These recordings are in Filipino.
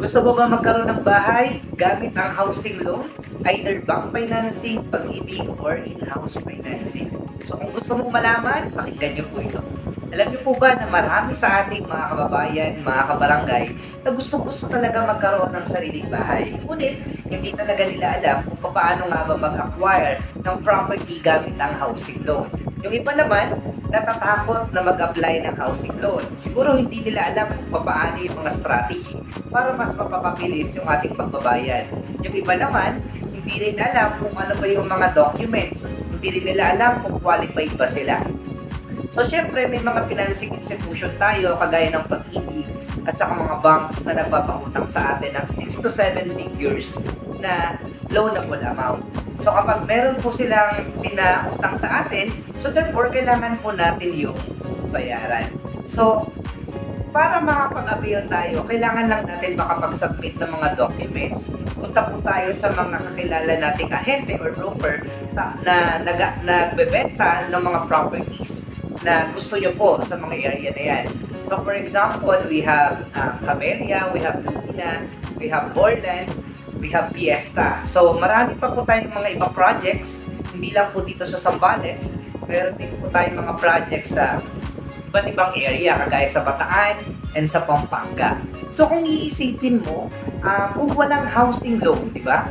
Gusto mo ba magkaroon ng bahay gamit ang housing loan? Either bank financing, pag-ibig, or in-house financing. So kung gusto mong malaman, pakinggan niyo po ito. Alam niyo po ba na marami sa ating mga kababayan, mga kabarangay, na gusto-gusto talaga magkaroon ng sariling bahay. Ngunit, hindi talaga nila alam kung paano nga ba mag-acquire ng property gamit ang housing loan. Yung iba naman, natatakot na mag-apply ng housing loan. Siguro hindi nila alam kung paano yung mga strategy para mas mapapabilis yung ating pagbabayad. Yung iba naman, hindi rin alam kung ano ba yung mga documents. Hindi rin nila alam kung qualified ba sila. So, syempre, may mga financing institution tayo, kagaya ng Pag-ibig, at saka mga banks na nagpapangutang sa atin ng 6 to 7 figures na loanable amount. So, kapag meron po silang pinautang sa atin, so therefore, kailangan po natin yung bayaran. So, para makapag-avail tayo, kailangan lang natin makapag-submit ng mga documents. Punta po tayo sa mga kakilala nating ahente or broker na nagbebenta ng mga properties na gusto nyo po sa mga area na yan. So for example, we have Camellia, we have Lumina, we have Borland, we have Fiesta. So marami pa po tayong mga ibang projects, hindi lang po dito sa Zambales, meron din po tayong mga projects sa iba't ibang area, kagaya sa Bataan and sa Pampanga. So kung iisipin mo, kung walang housing loan, di ba?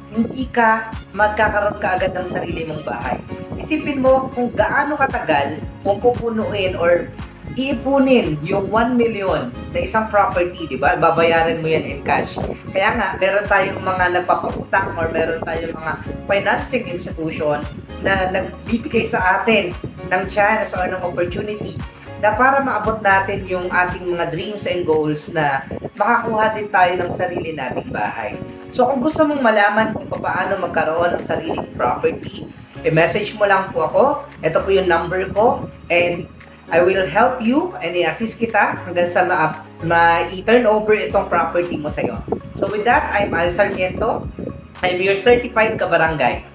Hindi ka magkakaroon kaagad ng sarili mong bahay. Isipin mo kung gaano katagal kung pupunuin or iipunin yung 1 million na isang property, di ba? Babayaran mo yan in cash. Kaya nga, meron tayong mga nagpapautang or meron tayong mga financing institution na nagbibigay sa atin ng chance or ng opportunity na para maabot natin yung ating mga dreams and goals na makakuha din tayo ng sarili nating bahay. So kung gusto mong malaman kung paano magkaroon ng sariling property, i-message mo lang po ako. Ito po yung number ko and I will help you and i-assist kita hanggang sa ma-turn over itong property mo sa'yo. So with that, I'm Al Sarmiento. I'm your certified kabarangay.